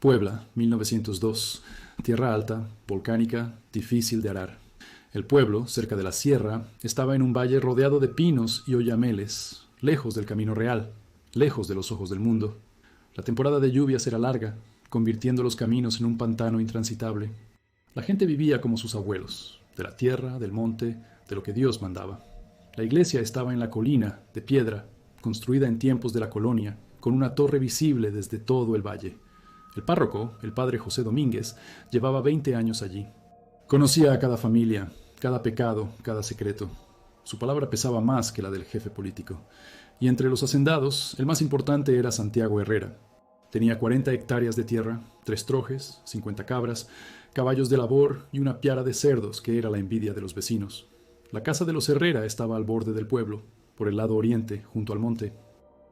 Puebla, 1902. Tierra alta, volcánica, difícil de arar. El pueblo, cerca de la sierra, estaba en un valle rodeado de pinos y oyameles, lejos del camino real, lejos de los ojos del mundo. La temporada de lluvias era larga, convirtiendo los caminos en un pantano intransitable. La gente vivía como sus abuelos, de la tierra, del monte, de lo que Dios mandaba. La iglesia estaba en la colina, de piedra, construida en tiempos de la colonia, con una torre visible desde todo el valle. El párroco, el padre José Domínguez, llevaba 20 años allí. Conocía a cada familia, cada pecado, cada secreto. Su palabra pesaba más que la del jefe político. Y entre los hacendados, el más importante era Santiago Herrera. Tenía 40 hectáreas de tierra, 3 trojes, 50 cabras, caballos de labor y una piara de cerdos que era la envidia de los vecinos. La casa de los Herrera estaba al borde del pueblo, por el lado oriente, junto al monte.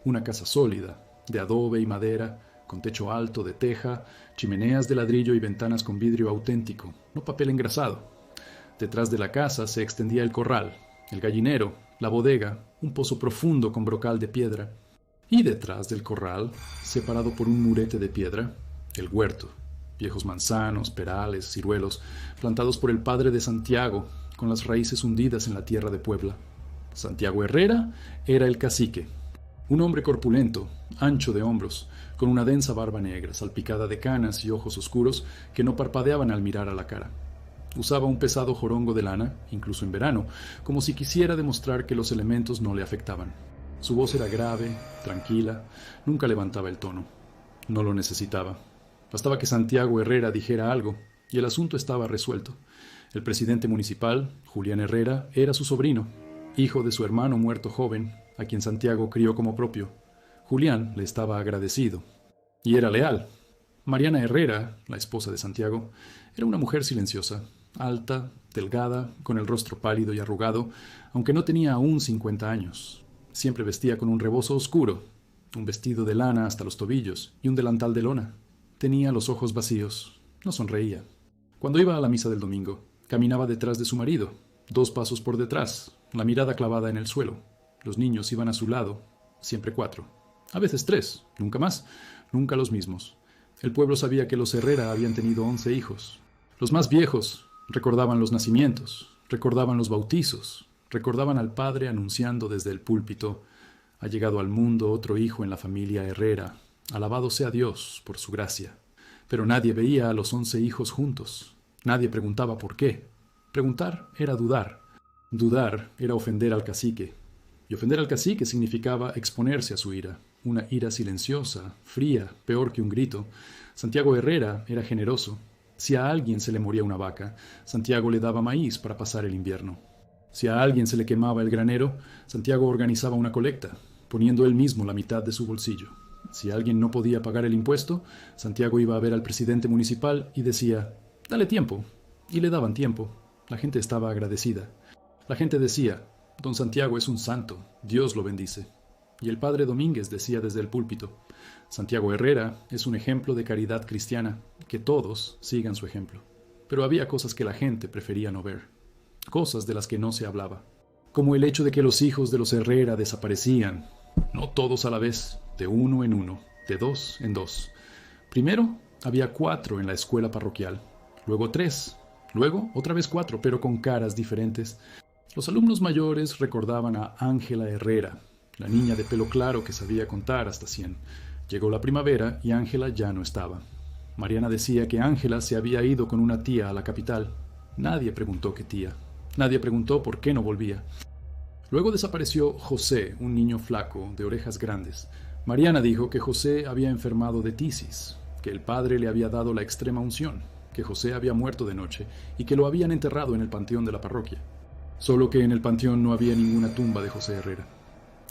Una casa sólida, de adobe y madera, con techo alto de teja, chimeneas de ladrillo y ventanas con vidrio auténtico, no papel engrasado. Detrás de la casa se extendía el corral, el gallinero, la bodega, un pozo profundo con brocal de piedra. Y detrás del corral, separado por un murete de piedra, el huerto, viejos manzanos, perales, ciruelos, plantados por el padre de Santiago, con las raíces hundidas en la tierra de Puebla. Santiago Herrera era el cacique, un hombre corpulento, ancho de hombros, con una densa barba negra, salpicada de canas y ojos oscuros que no parpadeaban al mirar a la cara. Usaba un pesado jorongo de lana, incluso en verano, como si quisiera demostrar que los elementos no le afectaban. Su voz era grave, tranquila, nunca levantaba el tono. No lo necesitaba. Bastaba que Santiago Herrera dijera algo, y el asunto estaba resuelto. El presidente municipal, Julián Herrera, era su sobrino, hijo de su hermano muerto joven, a quien Santiago crió como propio. Julián le estaba agradecido. Y era leal. Mariana Herrera, la esposa de Santiago, era una mujer silenciosa, alta, delgada, con el rostro pálido y arrugado, aunque no tenía aún 50 años. Siempre vestía con un rebozo oscuro, un vestido de lana hasta los tobillos y un delantal de lona. Tenía los ojos vacíos, no sonreía. Cuando iba a la misa del domingo, caminaba detrás de su marido, 2 pasos por detrás, la mirada clavada en el suelo. Los niños iban a su lado, siempre 4. A veces 3, nunca más, nunca los mismos. El pueblo sabía que los Herrera habían tenido 11 hijos. Los más viejos recordaban los nacimientos, recordaban los bautizos, recordaban al padre anunciando desde el púlpito: ha llegado al mundo otro hijo en la familia Herrera, alabado sea Dios por su gracia. Pero nadie veía a los 11 hijos juntos. Nadie preguntaba por qué. Preguntar era dudar. Dudar era ofender al cacique. Y ofender al cacique significaba exponerse a su ira. Una ira silenciosa, fría, peor que un grito. Santiago Herrera era generoso. Si a alguien se le moría una vaca, Santiago le daba maíz para pasar el invierno. Si a alguien se le quemaba el granero, Santiago organizaba una colecta, poniendo él mismo la mitad de su bolsillo. Si alguien no podía pagar el impuesto, Santiago iba a ver al presidente municipal y decía: dale tiempo. Y le daban tiempo. La gente estaba agradecida. La gente decía: don Santiago es un santo, Dios lo bendice. Y el padre Domínguez decía desde el púlpito: Santiago Herrera es un ejemplo de caridad cristiana, que todos sigan su ejemplo. Pero había cosas que la gente prefería no ver, cosas de las que no se hablaba, como el hecho de que los hijos de los Herrera desaparecían, no todos a la vez, de uno en uno, de 2 en 2. Primero había 4 en la escuela parroquial, luego 3, luego otra vez 4, pero con caras diferentes. Los alumnos mayores recordaban a Ángela Herrera, la niña de pelo claro que sabía contar hasta 100. Llegó la primavera y Ángela ya no estaba. Mariana decía que Ángela se había ido con una tía a la capital. Nadie preguntó qué tía. Nadie preguntó por qué no volvía. Luego desapareció José, un niño flaco, de orejas grandes. Mariana dijo que José había enfermado de tisis, que el padre le había dado la extrema unción, que José había muerto de noche y que lo habían enterrado en el panteón de la parroquia. Solo que en el panteón no había ninguna tumba de José Herrera.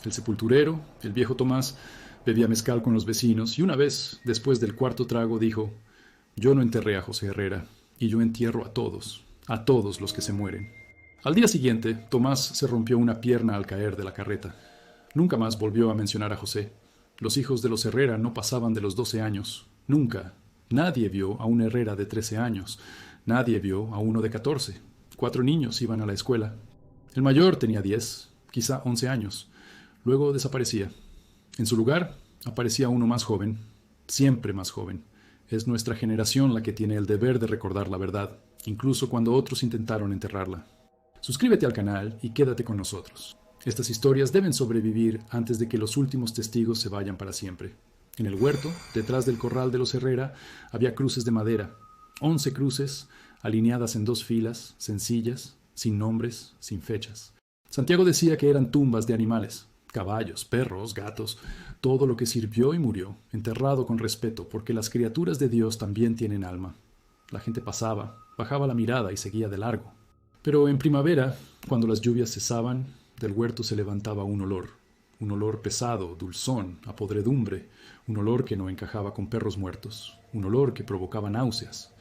El sepulturero, el viejo Tomás, bebía mezcal con los vecinos y una vez, después del 4.º trago, dijo: yo no enterré a José Herrera y yo entierro a todos los que se mueren. Al día siguiente, Tomás se rompió una pierna al caer de la carreta. Nunca más volvió a mencionar a José. Los hijos de los Herrera no pasaban de los 12 años. Nunca. Nadie vio a un Herrera de 13 años. Nadie vio a uno de 14. 4 niños iban a la escuela. El mayor tenía 10, quizá 11 años. Luego desaparecía. En su lugar aparecía uno más joven, siempre más joven. Es nuestra generación la que tiene el deber de recordar la verdad, incluso cuando otros intentaron enterrarla. Suscríbete al canal y quédate con nosotros. Estas historias deben sobrevivir antes de que los últimos testigos se vayan para siempre. En el huerto, detrás del corral de los Herrera, había cruces de madera. 11 cruces, alineadas en 2 filas, sencillas, sin nombres, sin fechas. Santiago decía que eran tumbas de animales, caballos, perros, gatos, todo lo que sirvió y murió, enterrado con respeto, porque las criaturas de Dios también tienen alma. La gente pasaba, bajaba la mirada y seguía de largo. Pero en primavera, cuando las lluvias cesaban, del huerto se levantaba un olor pesado, dulzón, a podredumbre, un olor que no encajaba con perros muertos, un olor que provocaba náuseas.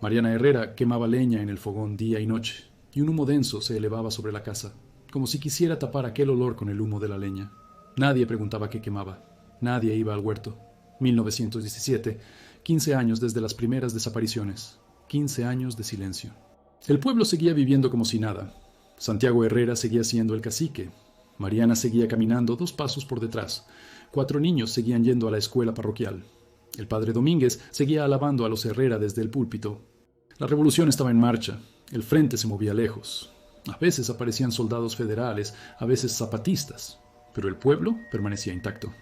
Mariana Herrera quemaba leña en el fogón día y noche, y un humo denso se elevaba sobre la casa, como si quisiera tapar aquel olor con el humo de la leña. Nadie preguntaba qué quemaba, nadie iba al huerto. 1917, 15 años desde las primeras desapariciones, 15 años de silencio. El pueblo seguía viviendo como si nada. Santiago Herrera seguía siendo el cacique. Mariana seguía caminando 2 pasos por detrás. 4 niños seguían yendo a la escuela parroquial. El padre Domínguez seguía alabando a los Herrera desde el púlpito. La revolución estaba en marcha. El frente se movía lejos. A veces aparecían soldados federales, a veces zapatistas. Pero el pueblo permanecía intacto.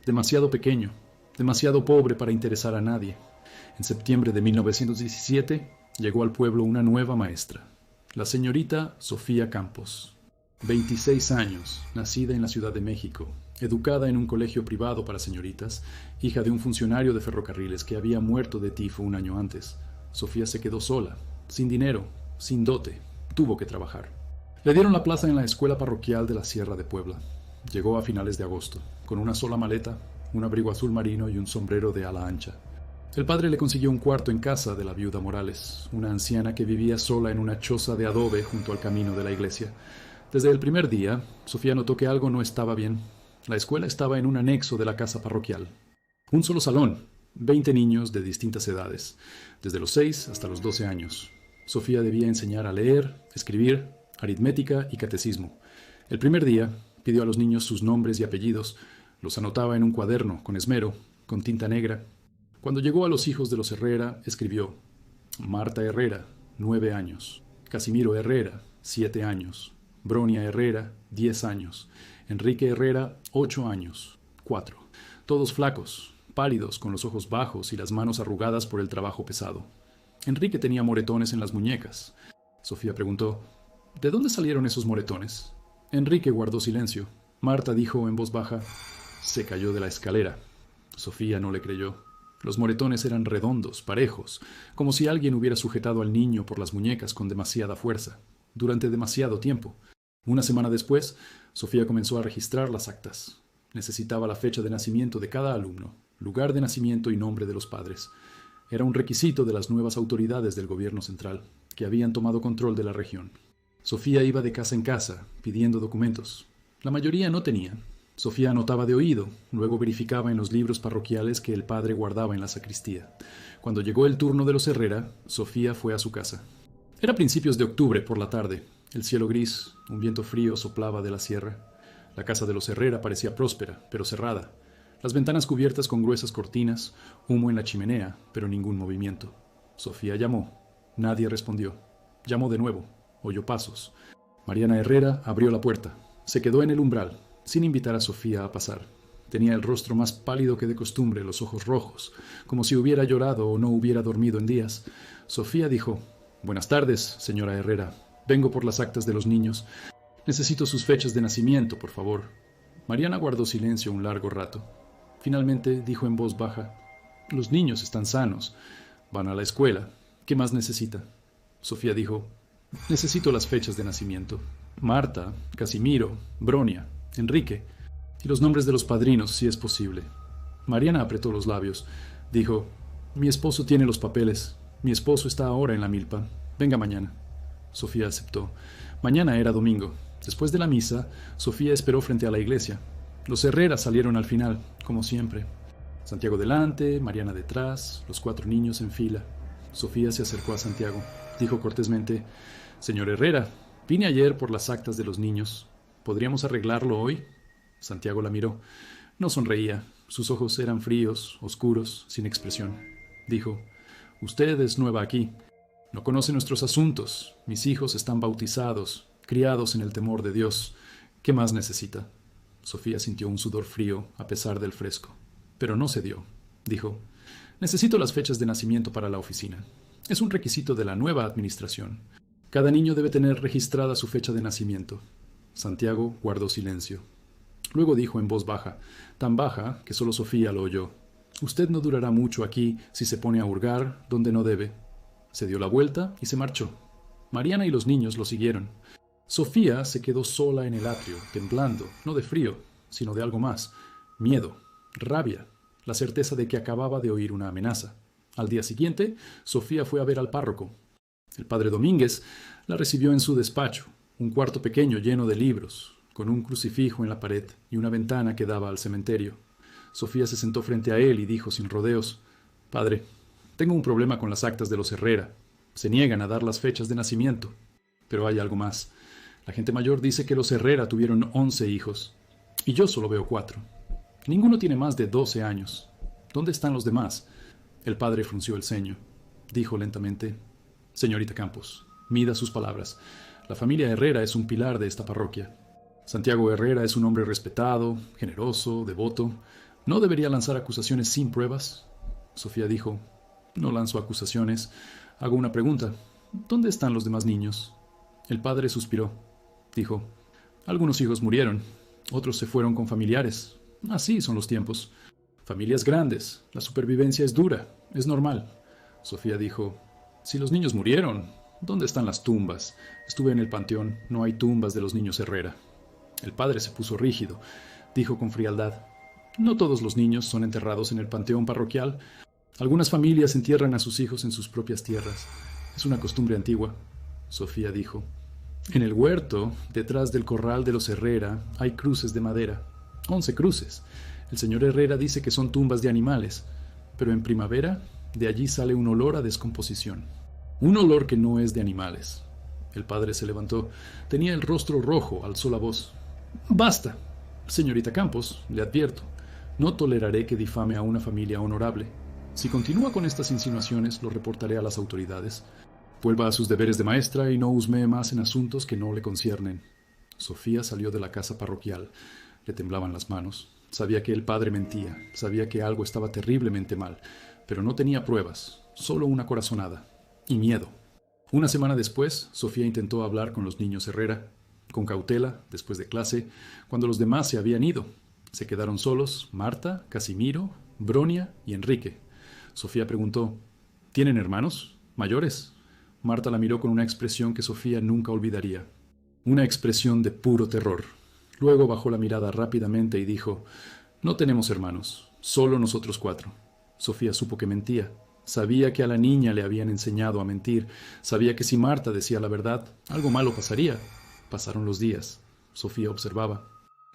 Demasiado pequeño, demasiado pobre para interesar a nadie. En septiembre de 1917 llegó al pueblo una nueva maestra, la señorita Sofía Campos. 26 años, nacida en la Ciudad de México, educada en un colegio privado para señoritas, hija de un funcionario de ferrocarriles que había muerto de tifo un año antes. Sofía se quedó sola, sin dinero, sin dote. Tuvo que trabajar. Le dieron la plaza en la escuela parroquial de la Sierra de Puebla. Llegó a finales de agosto, con una sola maleta, un abrigo azul marino y un sombrero de ala ancha. El padre le consiguió un cuarto en casa de la viuda Morales, una anciana que vivía sola en una choza de adobe junto al camino de la iglesia. Desde el primer día, Sofía notó que algo no estaba bien. La escuela estaba en un anexo de la casa parroquial. Un solo salón, 20 niños de distintas edades, desde los 6 hasta los 12 años. Sofía debía enseñar a leer, escribir, aritmética y catecismo. El primer día pidió a los niños sus nombres y apellidos, los anotaba en un cuaderno con esmero, con tinta negra. Cuando llegó a los hijos de los Herrera, escribió: Marta Herrera, 9 años; Casimiro Herrera, 7 años; Bronia Herrera, 10 años; Enrique Herrera, 8 años, 4. Todos flacos, pálidos, con los ojos bajos y las manos arrugadas por el trabajo pesado. Enrique tenía moretones en las muñecas. Sofía preguntó: ¿de dónde salieron esos moretones? Enrique guardó silencio. Marta dijo en voz baja: se cayó de la escalera. Sofía no le creyó. Los moretones eran redondos, parejos, como si alguien hubiera sujetado al niño por las muñecas con demasiada fuerza, durante demasiado tiempo. Una semana después, Sofía comenzó a registrar las actas. Necesitaba la fecha de nacimiento de cada alumno, lugar de nacimiento y nombre de los padres. Era un requisito de las nuevas autoridades del gobierno central, que habían tomado control de la región. Sofía iba de casa en casa, pidiendo documentos. La mayoría no tenía. Sofía anotaba de oído, luego verificaba en los libros parroquiales que el padre guardaba en la sacristía. Cuando llegó el turno de los Herrera, Sofía fue a su casa. Era principios de octubre por la tarde. El cielo gris, un viento frío soplaba de la sierra. La casa de los Herrera parecía próspera, pero cerrada. Las ventanas cubiertas con gruesas cortinas, humo en la chimenea, pero ningún movimiento. Sofía llamó. Nadie respondió. Llamó de nuevo. Oyó pasos. Mariana Herrera abrió la puerta. Se quedó en el umbral, sin invitar a Sofía a pasar. Tenía el rostro más pálido que de costumbre, los ojos rojos, como si hubiera llorado o no hubiera dormido en días. Sofía dijo: «Buenas tardes, señora Herrera. Vengo por las actas de los niños. Necesito sus fechas de nacimiento, por favor». Mariana guardó silencio un largo rato. Finalmente dijo en voz baja: «Los niños están sanos. Van a la escuela. ¿Qué más necesita?» Sofía dijo: «Necesito las fechas de nacimiento. Marta, Casimiro, Bronia, Enrique, y los nombres de los padrinos, si es posible». Mariana apretó los labios. Dijo: «Mi esposo tiene los papeles. Mi esposo está ahora en la milpa. Venga mañana». Sofía aceptó. Mañana era domingo. Después de la misa, Sofía esperó frente a la iglesia. Los Herrera salieron al final, como siempre. Santiago delante, Mariana detrás, los 4 niños en fila. Sofía se acercó a Santiago. Dijo cortésmente: «Señor Herrera, vine ayer por las actas de los niños. ¿Podríamos arreglarlo hoy?» Santiago la miró. No sonreía. Sus ojos eran fríos, oscuros, sin expresión. dijo. Usted es nueva aquí. No conoce nuestros asuntos. Mis hijos están bautizados, criados en el temor de Dios. ¿Qué más necesita? Sofía sintió un sudor frío a pesar del fresco. Pero no cedió. Dijo, necesito las fechas de nacimiento para la oficina. Es un requisito de la nueva administración. Cada niño debe tener registrada su fecha de nacimiento. Santiago guardó silencio. Luego dijo en voz baja, tan baja que solo Sofía lo oyó. Usted no durará mucho aquí si se pone a hurgar donde no debe. Se dio la vuelta y se marchó. Mariana y los niños lo siguieron. Sofía se quedó sola en el atrio, temblando, no de frío, sino de algo más. Miedo, rabia, la certeza de que acababa de oír una amenaza. Al día siguiente, Sofía fue a ver al párroco. El padre Domínguez la recibió en su despacho, un cuarto pequeño lleno de libros, con un crucifijo en la pared y una ventana que daba al cementerio. Sofía se sentó frente a él y dijo sin rodeos, «Padre, tengo un problema con las actas de los Herrera. Se niegan a dar las fechas de nacimiento. Pero hay algo más. La gente mayor dice que los Herrera tuvieron 11 hijos, y yo solo veo 4. Ninguno tiene más de 12 años. ¿Dónde están los demás?» El padre frunció el ceño. Dijo lentamente, «Señorita Campos, mida sus palabras. La familia Herrera es un pilar de esta parroquia. Santiago Herrera es un hombre respetado, generoso, devoto. ¿No debería lanzar acusaciones sin pruebas?» Sofía dijo, «No lanzo acusaciones. Hago una pregunta. ¿Dónde están los demás niños?» El padre suspiró. Dijo, «Algunos hijos murieron. Otros se fueron con familiares. Así son los tiempos. Familias grandes. La supervivencia es dura. Es normal». Sofía dijo, «Si los niños murieron, ¿dónde están las tumbas? Estuve en el panteón. No hay tumbas de los niños Herrera». El padre se puso rígido. Dijo con frialdad, «No todos los niños son enterrados en el panteón parroquial. Algunas familias entierran a sus hijos en sus propias tierras. Es una costumbre antigua». Sofía dijo, «En el huerto, detrás del corral de los Herrera, hay cruces de madera. 11 cruces. El señor Herrera dice que son tumbas de animales, pero en primavera de allí sale un olor a descomposición. Un olor que no es de animales». El padre se levantó. Tenía el rostro rojo, alzó la voz. «Basta. Señorita Campos, le advierto. No toleraré que difame a una familia honorable. Si continúa con estas insinuaciones, lo reportaré a las autoridades. Vuelva a sus deberes de maestra y no husmee más en asuntos que no le conciernen». Sofía salió de la casa parroquial. Le temblaban las manos. Sabía que el padre mentía. Sabía que algo estaba terriblemente mal. Pero no tenía pruebas. Solo una corazonada. Y miedo. Una semana después, Sofía intentó hablar con los niños Herrera. Con cautela, después de clase, cuando los demás se habían ido. Se quedaron solos Marta, Casimiro, Bronia y Enrique. Sofía preguntó, «¿Tienen hermanos? ¿Mayores?» Marta la miró con una expresión que Sofía nunca olvidaría. Una expresión de puro terror. Luego bajó la mirada rápidamente y dijo, «No tenemos hermanos, solo nosotros 4». Sofía supo que mentía. Sabía que a la niña le habían enseñado a mentir. Sabía que si Marta decía la verdad, algo malo pasaría. Pasaron los días. Sofía observaba.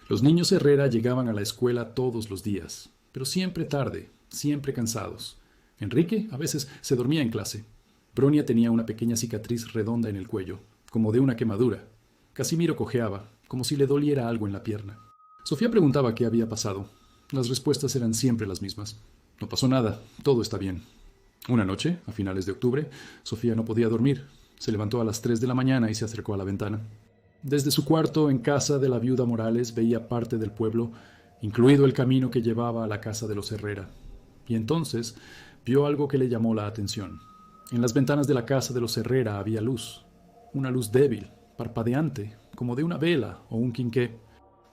Los niños Herrera llegaban a la escuela todos los días, pero siempre tarde, siempre cansados. Enrique a veces se dormía en clase. Bronia tenía una pequeña cicatriz redonda en el cuello, como de una quemadura. Casimiro cojeaba, como si le doliera algo en la pierna. Sofía preguntaba qué había pasado. Las respuestas eran siempre las mismas. «No pasó nada, todo está bien». Una noche, a finales de octubre, Sofía no podía dormir. Se levantó a las 3 de la mañana y se acercó a la ventana. Desde su cuarto en casa de la viuda Morales veía parte del pueblo, incluido el camino que llevaba a la casa de los Herrera. Y entonces vio algo que le llamó la atención. En las ventanas de la casa de los Herrera había luz. Una luz débil, parpadeante, como de una vela o un quinqué.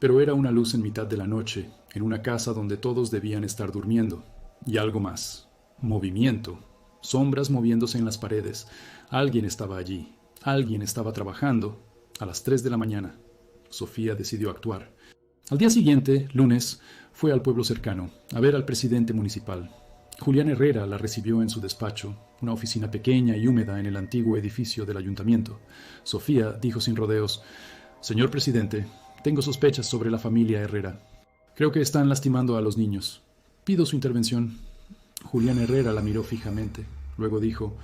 Pero era una luz en mitad de la noche, en una casa donde todos debían estar durmiendo. Y algo más. Movimiento. Sombras moviéndose en las paredes. Alguien estaba allí. Alguien estaba trabajando. A las 3 de la mañana. Sofía decidió actuar. Al día siguiente, lunes, fue al pueblo cercano, a ver al presidente municipal. Julián Herrera la recibió en su despacho, una oficina pequeña y húmeda en el antiguo edificio del ayuntamiento. Sofía dijo sin rodeos, «Señor presidente, tengo sospechas sobre la familia Herrera. Creo que están lastimando a los niños. Pido su intervención». Julián Herrera la miró fijamente. Luego dijo,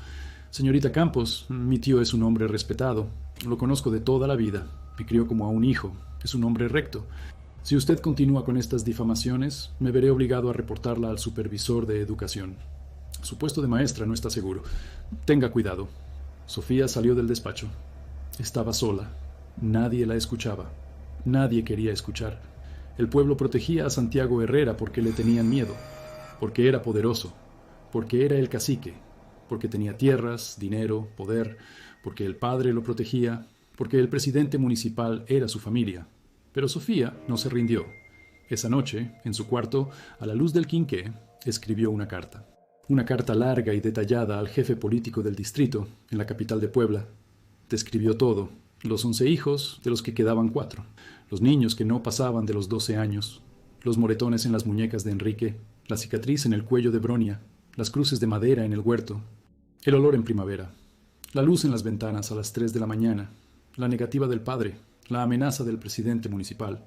«Señorita Campos, mi tío es un hombre respetado. Lo conozco de toda la vida. Me crió como a un hijo. Es un hombre recto. Si usted continúa con estas difamaciones, me veré obligado a reportarla al supervisor de educación». Su puesto de maestra no está seguro. Tenga cuidado. Sofía salió del despacho. Estaba sola. Nadie la escuchaba. Nadie quería escuchar. El pueblo protegía a Santiago Herrera porque le tenían miedo, porque era poderoso, porque era el cacique, porque tenía tierras, dinero, poder, porque el padre lo protegía, porque el presidente municipal era su familia. Pero Sofía no se rindió. Esa noche, en su cuarto, a la luz del quinqué, escribió una carta. Una carta larga y detallada al jefe político del distrito, en la capital de Puebla. Describió todo, los 11 hijos, de los que quedaban 4, los niños que no pasaban de los 12 años, los moretones en las muñecas de Enrique, la cicatriz en el cuello de Bronia, las cruces de madera en el huerto, el olor en primavera, la luz en las ventanas a las 3 de la mañana, la negativa del padre, la amenaza del presidente municipal.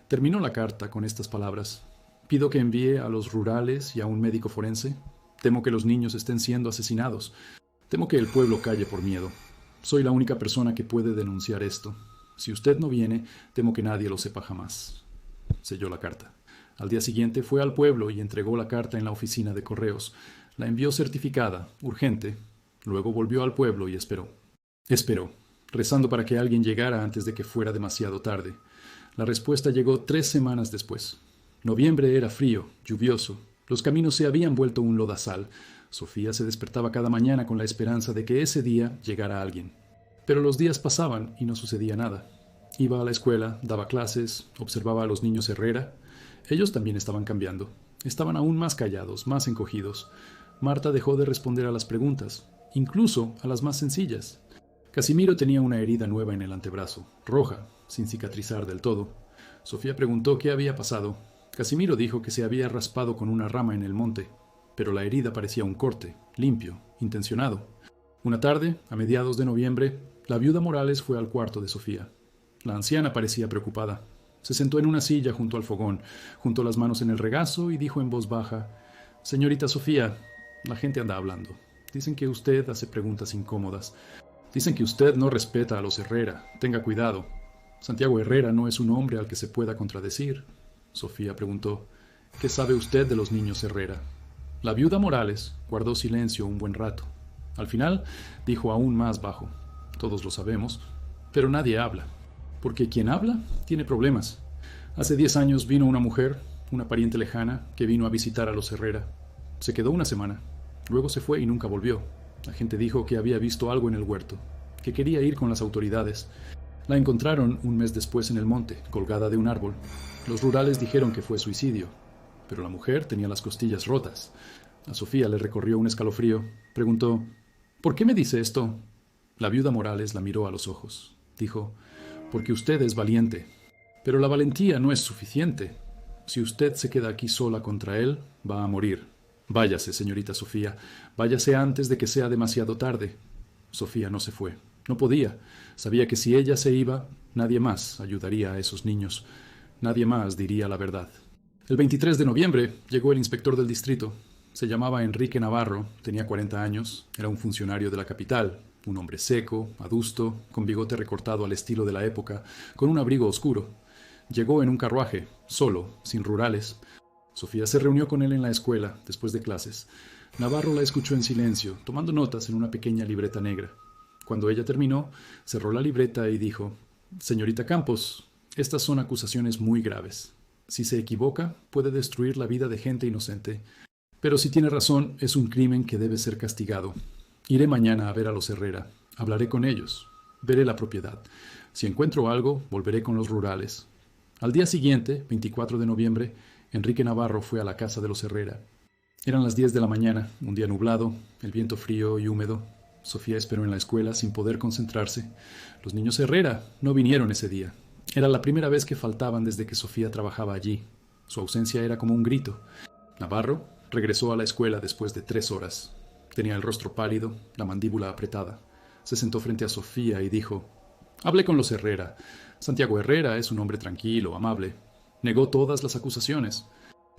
Terminó la carta con estas palabras: pido que envíe a los rurales y a un médico forense. Temo que los niños estén siendo asesinados. Temo que el pueblo calle por miedo. Soy la única persona que puede denunciar esto. Si usted no viene, temo que nadie lo sepa jamás. Selló la carta. Al día siguiente fue al pueblo y entregó la carta en la oficina de correos. La envió certificada, urgente. Luego volvió al pueblo y esperó. Esperó, rezando para que alguien llegara antes de que fuera demasiado tarde. La respuesta llegó 3 semanas después. Noviembre era frío, lluvioso. Los caminos se habían vuelto un lodazal. Sofía se despertaba cada mañana con la esperanza de que ese día llegara alguien. Pero los días pasaban y no sucedía nada. Iba a la escuela, daba clases, observaba a los niños Herrera. Ellos también estaban cambiando. Estaban aún más callados, más encogidos. Marta dejó de responder a las preguntas, incluso a las más sencillas. Casimiro tenía una herida nueva en el antebrazo, roja, sin cicatrizar del todo. Sofía preguntó qué había pasado. Casimiro dijo que se había raspado con una rama en el monte, pero la herida parecía un corte, limpio, intencionado. Una tarde, a mediados de noviembre, la viuda Morales fue al cuarto de Sofía. La anciana parecía preocupada. Se sentó en una silla junto al fogón, juntó las manos en el regazo y dijo en voz baja: «Señorita Sofía, la gente anda hablando. Dicen que usted hace preguntas incómodas. Dicen que usted no respeta a los Herrera. Tenga cuidado. Santiago Herrera no es un hombre al que se pueda contradecir». Sofía preguntó: «¿Qué sabe usted de los niños Herrera?». La viuda Morales guardó silencio un buen rato. Al final dijo aún más bajo: «Todos lo sabemos, pero nadie habla. Porque quien habla tiene problemas. Hace 10 años vino una mujer, una pariente lejana, que vino a visitar a los Herrera. Se quedó una semana. Luego se fue y nunca volvió. La gente dijo que había visto algo en el huerto, que quería ir con las autoridades. La encontraron un mes después en el monte, colgada de un árbol. Los rurales dijeron que fue suicidio, pero la mujer tenía las costillas rotas. A Sofía le recorrió un escalofrío. Preguntó: «¿Por qué me dice esto?». La viuda Morales la miró a los ojos. Dijo: «Porque usted es valiente. Pero la valentía no es suficiente. Si usted se queda aquí sola contra él, va a morir. Váyase, señorita Sofía. Váyase antes de que sea demasiado tarde». Sofía no se fue. No podía. Sabía que si ella se iba, nadie más ayudaría a esos niños. Nadie más diría la verdad. El 23 de noviembre llegó el inspector del distrito. Se llamaba Enrique Navarro, tenía 40 años, era un funcionario de la capital, un hombre seco, adusto, con bigote recortado al estilo de la época, con un abrigo oscuro. Llegó en un carruaje, solo, sin rurales. Sofía se reunió con él en la escuela, después de clases. Navarro la escuchó en silencio, tomando notas en una pequeña libreta negra. Cuando ella terminó, cerró la libreta y dijo: «Señorita Campos, estas son acusaciones muy graves. Si se equivoca, puede destruir la vida de gente inocente. Pero si tiene razón, es un crimen que debe ser castigado. Iré mañana a ver a los Herrera. Hablaré con ellos. Veré la propiedad. Si encuentro algo, volveré con los rurales». Al día siguiente, 24 de noviembre, Enrique Navarro fue a la casa de los Herrera. Eran las 10 de la mañana, un día nublado, el viento frío y húmedo. Sofía esperó en la escuela sin poder concentrarse. Los niños Herrera no vinieron ese día. Era la primera vez que faltaban desde que Sofía trabajaba allí. Su ausencia era como un grito. Navarro regresó a la escuela después de 3 horas. Tenía el rostro pálido, la mandíbula apretada. Se sentó frente a Sofía y dijo: «Hablé con los Herrera. Santiago Herrera es un hombre tranquilo, amable. Negó todas las acusaciones.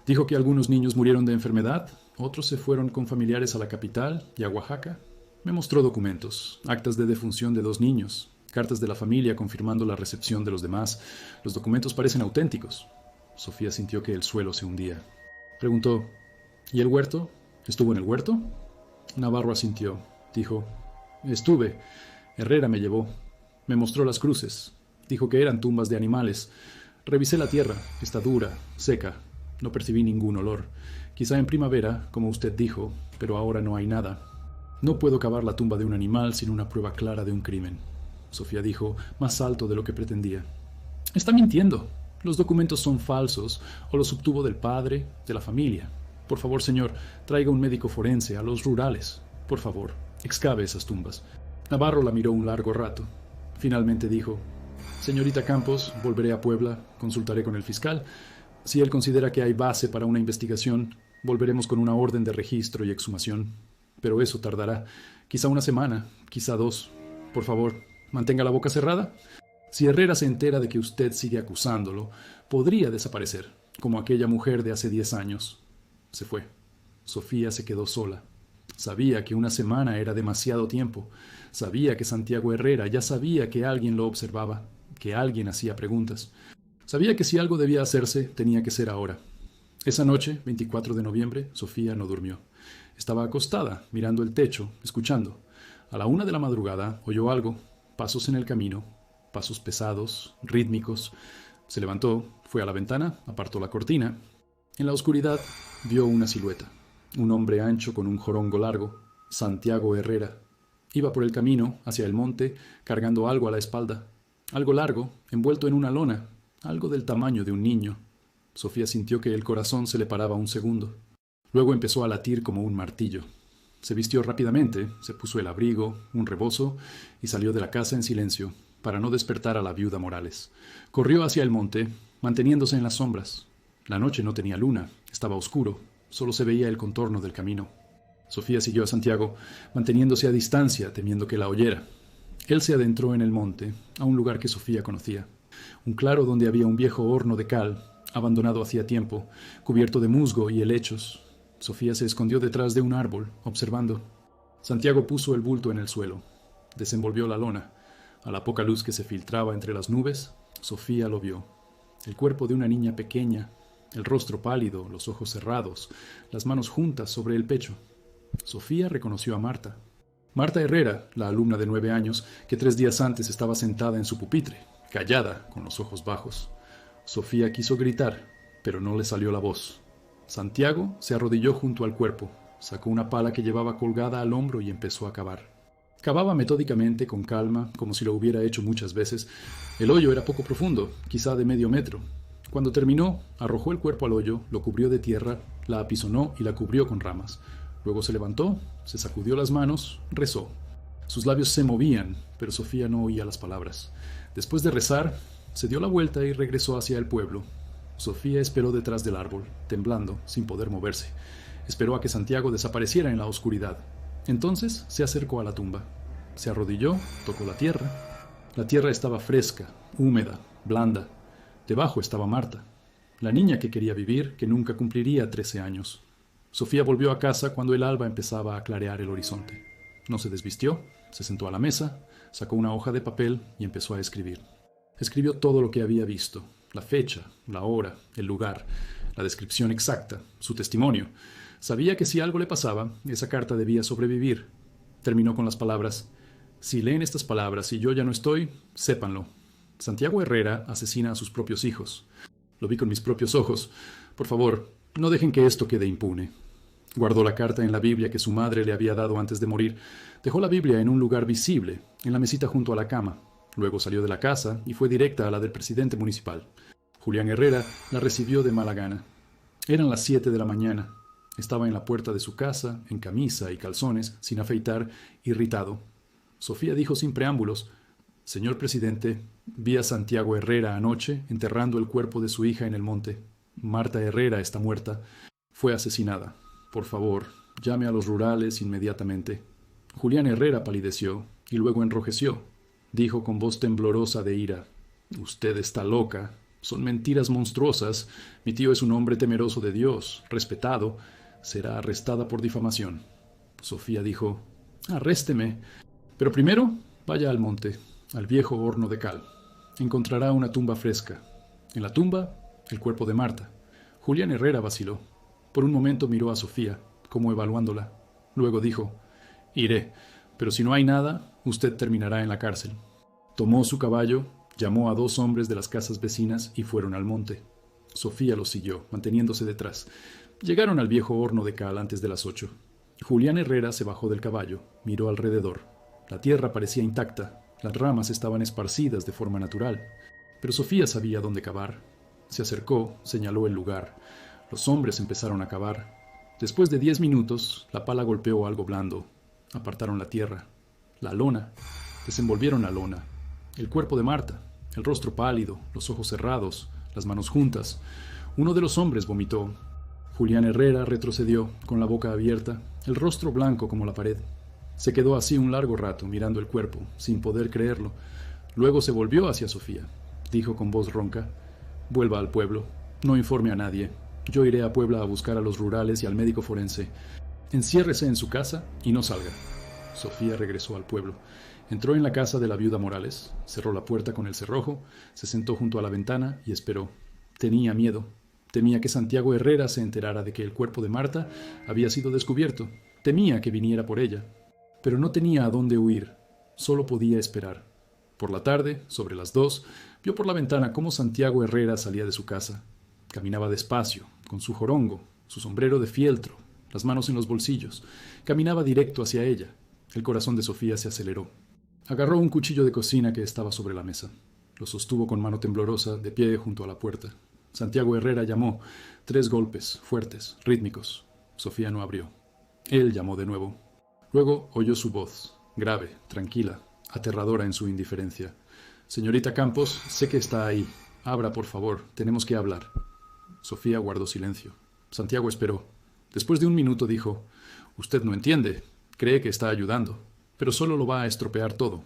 Dijo que algunos niños murieron de enfermedad, otros se fueron con familiares a la capital y a Oaxaca. Me mostró documentos, actas de defunción de 2 niños, cartas de la familia confirmando la recepción de los demás. Los documentos parecen auténticos». Sofía sintió que el suelo se hundía. Preguntó: «¿Y el huerto? ¿Estuvo en el huerto?». Navarro asintió. Dijo: estuve. Herrera me llevó. Me mostró las cruces. Dijo que eran tumbas de animales. Revisé la tierra. Está dura, seca. No percibí ningún olor. Quizá en primavera, como usted dijo, pero ahora no hay nada. No puedo cavar la tumba de un animal sin una prueba clara de un crimen. Sofía dijo, más alto de lo que pretendía. Está mintiendo. Los documentos son falsos, o los obtuvo del padre, de la familia. Por favor, señor, traiga un médico forense a los rurales. Por favor, excave esas tumbas. Navarro la miró un largo rato. Finalmente dijo: señorita Campos, volveré a Puebla, consultaré con el fiscal. Si él considera que hay base para una investigación, volveremos con una orden de registro y exhumación. Pero eso tardará, quizá una semana, quizá 2. Por favor, mantenga la boca cerrada. Si Herrera se entera de que usted sigue acusándolo, podría desaparecer, como aquella mujer de hace 10 años. Se fue. Sofía se quedó sola. Sabía que una semana era demasiado tiempo. Sabía que Santiago Herrera ya sabía que alguien lo observaba, que alguien hacía preguntas. Sabía que si algo debía hacerse, tenía que ser ahora. Esa noche, 24 de noviembre, Sofía no durmió. Estaba acostada, mirando el techo, escuchando. A la 1 de la madrugada oyó algo, pasos en el camino, pasos pesados, rítmicos. Se levantó, fue a la ventana, apartó la cortina. En la oscuridad vio una silueta. Un hombre ancho con un jorongo largo, Santiago Herrera. Iba por el camino, hacia el monte, cargando algo a la espalda. Algo largo, envuelto en una lona, algo del tamaño de un niño. Sofía sintió que el corazón se le paraba un segundo. Luego empezó a latir como un martillo. Se vistió rápidamente, se puso el abrigo, un rebozo, y salió de la casa en silencio, para no despertar a la viuda Morales. Corrió hacia el monte, manteniéndose en las sombras. La noche no tenía luna, estaba oscuro, solo se veía el contorno del camino. Sofía siguió a Santiago, manteniéndose a distancia, temiendo que la oyera. Él se adentró en el monte, a un lugar que Sofía conocía. Un claro donde había un viejo horno de cal, abandonado hacía tiempo, cubierto de musgo y helechos. Sofía se escondió detrás de un árbol, observando. Santiago puso el bulto en el suelo. Desenvolvió la lona. A la poca luz que se filtraba entre las nubes, Sofía lo vio. El cuerpo de una niña pequeña, el rostro pálido, los ojos cerrados, las manos juntas sobre el pecho. Sofía reconoció a Marta. Marta Herrera, la alumna de 9 años, que 3 días antes estaba sentada en su pupitre, callada, con los ojos bajos. Sofía quiso gritar, pero no le salió la voz. Santiago se arrodilló junto al cuerpo, sacó una pala que llevaba colgada al hombro y empezó a cavar. Cavaba metódicamente, con calma, como si lo hubiera hecho muchas veces. El hoyo era poco profundo, quizá de medio metro. Cuando terminó, arrojó el cuerpo al hoyo, lo cubrió de tierra, la apisonó y la cubrió con ramas. Luego se levantó, se sacudió las manos, rezó. Sus labios se movían, pero Sofía no oía las palabras. Después de rezar, se dio la vuelta y regresó hacia el pueblo. Sofía esperó detrás del árbol, temblando, sin poder moverse. Esperó a que Santiago desapareciera en la oscuridad. Entonces se acercó a la tumba. Se arrodilló, tocó la tierra. La tierra estaba fresca, húmeda, blanda. Debajo estaba Marta, la niña que quería vivir, que nunca cumpliría 13 años. Sofía volvió a casa cuando el alba empezaba a clarear el horizonte. No se desvistió, se sentó a la mesa, sacó una hoja de papel y empezó a escribir. Escribió todo lo que había visto, la fecha, la hora, el lugar, la descripción exacta, su testimonio. Sabía que si algo le pasaba, esa carta debía sobrevivir. Terminó con las palabras: si leen estas palabras y yo ya no estoy, sépanlo. Santiago Herrera asesina a sus propios hijos. Lo vi con mis propios ojos. Por favor, no dejen que esto quede impune. Guardó la carta en la Biblia que su madre le había dado antes de morir. Dejó la Biblia en un lugar visible, en la mesita junto a la cama. Luego salió de la casa y fue directa a la del presidente municipal. Julián Herrera la recibió de mala gana. Eran las 7 de la mañana. Estaba en la puerta de su casa, en camisa y calzones, sin afeitar, irritado. Sofía dijo sin preámbulos: señor presidente, vi a Santiago Herrera anoche enterrando el cuerpo de su hija en el monte. Marta Herrera está muerta. Fue asesinada. Por favor, llame a los rurales inmediatamente. Julián Herrera palideció y luego enrojeció. Dijo con voz temblorosa de ira: usted está loca. Son mentiras monstruosas. Mi tío es un hombre temeroso de Dios, respetado. Será arrestada por difamación. Sofía dijo: arrésteme. Pero primero, vaya al monte, al viejo horno de cal. Encontrará una tumba fresca. En la tumba, el cuerpo de Marta. Julián Herrera vaciló. Por un momento miró a Sofía, como evaluándola. Luego dijo: «Iré, pero si no hay nada, usted terminará en la cárcel». Tomó su caballo, llamó a 2 hombres de las casas vecinas y fueron al monte. Sofía los siguió, manteniéndose detrás. Llegaron al viejo horno de cal antes de las 8. Julián Herrera se bajó del caballo, miró alrededor. La tierra parecía intacta, las ramas estaban esparcidas de forma natural. Pero Sofía sabía dónde cavar. Se acercó, señaló el lugar. Los hombres empezaron a cavar. Después de 10 minutos, la pala golpeó algo blando. Apartaron la tierra. La lona. Desenvolvieron la lona. El cuerpo de Marta, el rostro pálido, los ojos cerrados, las manos juntas. Uno de los hombres vomitó. Julián Herrera retrocedió, con la boca abierta, el rostro blanco como la pared. Se quedó así un largo rato, mirando el cuerpo, sin poder creerlo. Luego se volvió hacia Sofía. Dijo con voz ronca: «Vuelva al pueblo. No informe a nadie. Yo iré a Puebla a buscar a los rurales y al médico forense. Enciérrese en su casa y no salga». Sofía regresó al pueblo. Entró en la casa de la viuda Morales, cerró la puerta con el cerrojo, se sentó junto a la ventana y esperó. Tenía miedo. Temía que Santiago Herrera se enterara de que el cuerpo de Marta había sido descubierto. Temía que viniera por ella. Pero no tenía a dónde huir. Solo podía esperar. Por la tarde, sobre las 2, vio por la ventana cómo Santiago Herrera salía de su casa. Caminaba despacio, con su jorongo, su sombrero de fieltro, las manos en los bolsillos. Caminaba directo hacia ella. El corazón de Sofía se aceleró. Agarró un cuchillo de cocina que estaba sobre la mesa. Lo sostuvo con mano temblorosa, de pie junto a la puerta. Santiago Herrera llamó. 3 golpes, fuertes, rítmicos. Sofía no abrió. Él llamó de nuevo. Luego oyó su voz, grave, tranquila, aterradora en su indiferencia. «Señorita Campos, sé que está ahí. Abra, por favor. Tenemos que hablar». Sofía guardó silencio. Santiago esperó. Después de un minuto dijo: «Usted no entiende. Cree que está ayudando, pero solo lo va a estropear todo.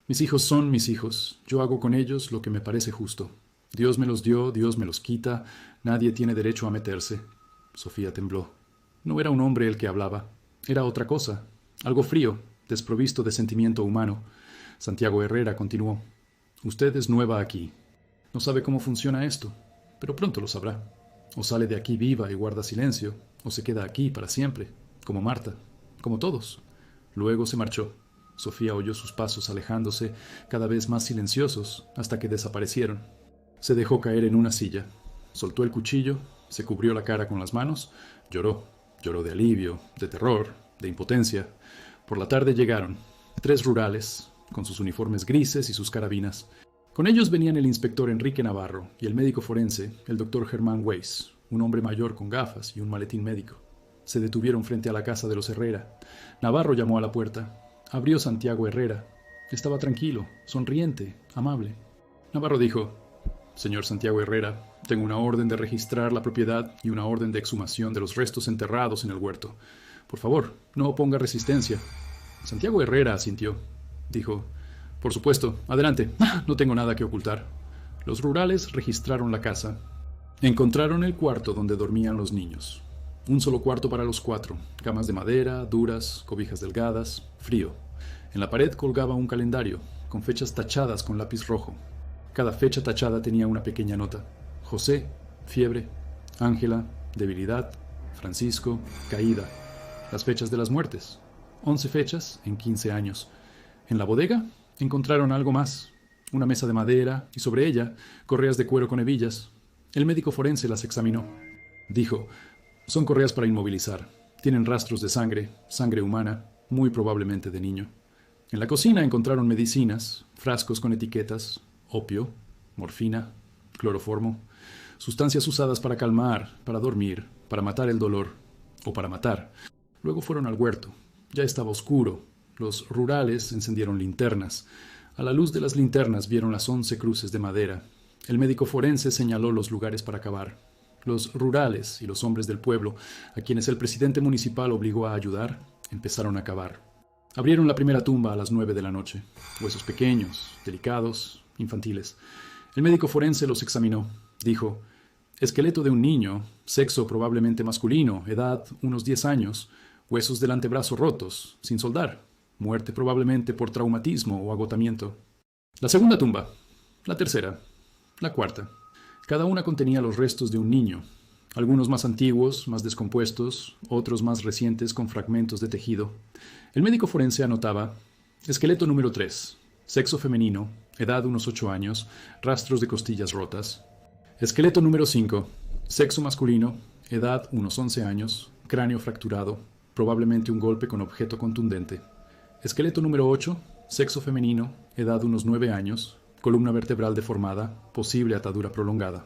Mis hijos son mis hijos. Yo hago con ellos lo que me parece justo. Dios me los dio, Dios me los quita. Nadie tiene derecho a meterse». Sofía tembló. No era un hombre el que hablaba. Era otra cosa. Algo frío, desprovisto de sentimiento humano. Santiago Herrera continuó: «Usted es nueva aquí. No sabe cómo funciona esto, pero pronto lo sabrá. O sale de aquí viva y guarda silencio, o se queda aquí para siempre, como Marta, como todos». Luego se marchó. Sofía oyó sus pasos alejándose, cada vez más silenciosos, hasta que desaparecieron. Se dejó caer en una silla. Soltó el cuchillo, se cubrió la cara con las manos, lloró. Lloró de alivio, de terror, de impotencia. Por la tarde llegaron 3 rurales, con sus uniformes grises y sus carabinas. Con ellos venían el inspector Enrique Navarro y el médico forense, el doctor Germán Weiss, un hombre mayor con gafas y un maletín médico. Se detuvieron frente a la casa de los Herrera. Navarro llamó a la puerta. Abrió Santiago Herrera. Estaba tranquilo, sonriente, amable. Navarro dijo: «Señor Santiago Herrera, tengo una orden de registrar la propiedad y una orden de exhumación de los restos enterrados en el huerto. Por favor, no oponga resistencia». Santiago Herrera asintió. Dijo: «Por supuesto, adelante, no tengo nada que ocultar». Los rurales registraron la casa. Encontraron el cuarto donde dormían los niños. Un solo cuarto para los 4, camas de madera, duras, cobijas delgadas, frío. En la pared colgaba un calendario, con fechas tachadas con lápiz rojo. Cada fecha tachada tenía una pequeña nota. José, fiebre. Ángela, debilidad. Francisco, caída. Las fechas de las muertes. 11 fechas en 15 años. En la bodega encontraron algo más. Una mesa de madera y sobre ella correas de cuero con hebillas. El médico forense las examinó. Dijo: «Son correas para inmovilizar. Tienen rastros de sangre, sangre humana, muy probablemente de niño». En la cocina encontraron medicinas, frascos con etiquetas, opio, morfina, cloroformo, sustancias usadas para calmar, para dormir, para matar el dolor, o para matar. Luego fueron al huerto. Ya estaba oscuro. Los rurales encendieron linternas. A la luz de las linternas vieron las 11 cruces de madera. El médico forense señaló los lugares para cavar. Los rurales y los hombres del pueblo, a quienes el presidente municipal obligó a ayudar, empezaron a cavar. Abrieron la primera tumba a las 9 de la noche. Huesos pequeños, delicados, infantiles. El médico forense los examinó. Dijo: «Esqueleto de un niño, sexo probablemente masculino, edad unos 10 años, huesos del antebrazo rotos, sin soldar, muerte probablemente por traumatismo o agotamiento». La segunda tumba, la tercera, la cuarta. Cada una contenía los restos de un niño. algunos más antiguos, más descompuestos, otros más recientes con fragmentos de tejido. El médico forense anotaba: esqueleto número 3, sexo femenino, edad unos 8 años, rastros de costillas rotas. Esqueleto número 5, sexo masculino, edad unos 11 años, cráneo fracturado, probablemente un golpe con objeto contundente. Esqueleto número 8, sexo femenino, edad unos 9 años, columna vertebral deformada, posible atadura prolongada.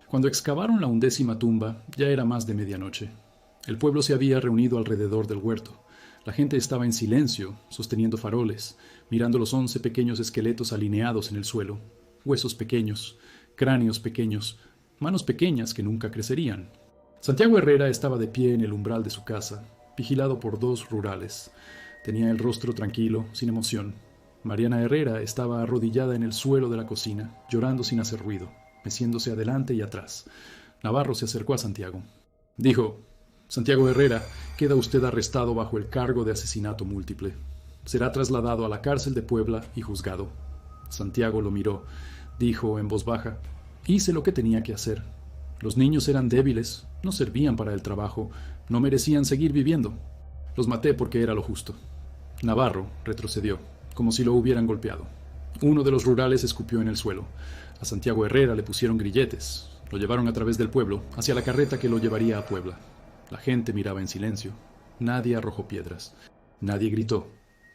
Cuando excavaron la 11ª tumba, ya era más de medianoche. El pueblo se había reunido alrededor del huerto. La gente estaba en silencio, sosteniendo faroles, mirando los 11 pequeños esqueletos alineados en el suelo. Huesos pequeños, cráneos pequeños, manos pequeñas que nunca crecerían. Santiago Herrera estaba de pie en el umbral de su casa, vigilado por 2 rurales. Tenía el rostro tranquilo, sin emoción. Mariana Herrera estaba arrodillada en el suelo de la cocina, llorando sin hacer ruido, meciéndose adelante y atrás. Navarro se acercó a Santiago. Dijo: Santiago Herrera, queda usted arrestado bajo el cargo de asesinato múltiple. Será trasladado a la cárcel de Puebla y juzgado. Santiago lo miró. Dijo en voz baja: hice lo que tenía que hacer. Los niños eran débiles, no servían para el trabajo, no merecían seguir viviendo. Los maté porque era lo justo. Navarro retrocedió, como si lo hubieran golpeado. Uno de los rurales escupió en el suelo. A Santiago Herrera le pusieron grilletes. Lo llevaron a través del pueblo, hacia la carreta que lo llevaría a Puebla. La gente miraba en silencio. Nadie arrojó piedras. Nadie gritó.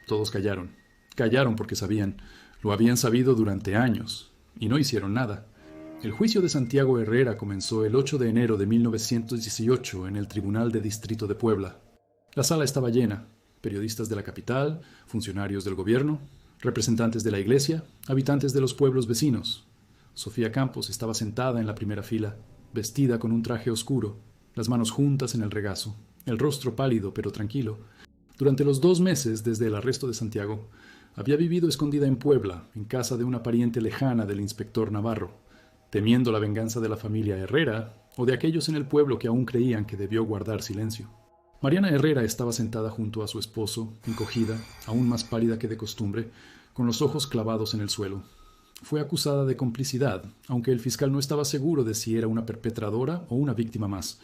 Todos callaron. Callaron porque sabían. Lo habían sabido durante años. Y no hicieron nada. El juicio de Santiago Herrera comenzó el 8 de enero de 1918 en el Tribunal de Distrito de Puebla. La sala estaba llena. Periodistas de la capital, funcionarios del gobierno, representantes de la iglesia, habitantes de los pueblos vecinos. Sofía Campos estaba sentada en la primera fila, vestida con un traje oscuro, las manos juntas en el regazo, el rostro pálido pero tranquilo. Durante los 2 meses desde el arresto de Santiago, había vivido escondida en Puebla, en casa de una pariente lejana del inspector Navarro, temiendo la venganza de la familia Herrera o de aquellos en el pueblo que aún creían que debió guardar silencio. Mariana Herrera estaba sentada junto a su esposo, encogida, aún más pálida que de costumbre, con los ojos clavados en el suelo. Fue acusada de complicidad, aunque el fiscal no estaba seguro de si era una perpetradora o una víctima más.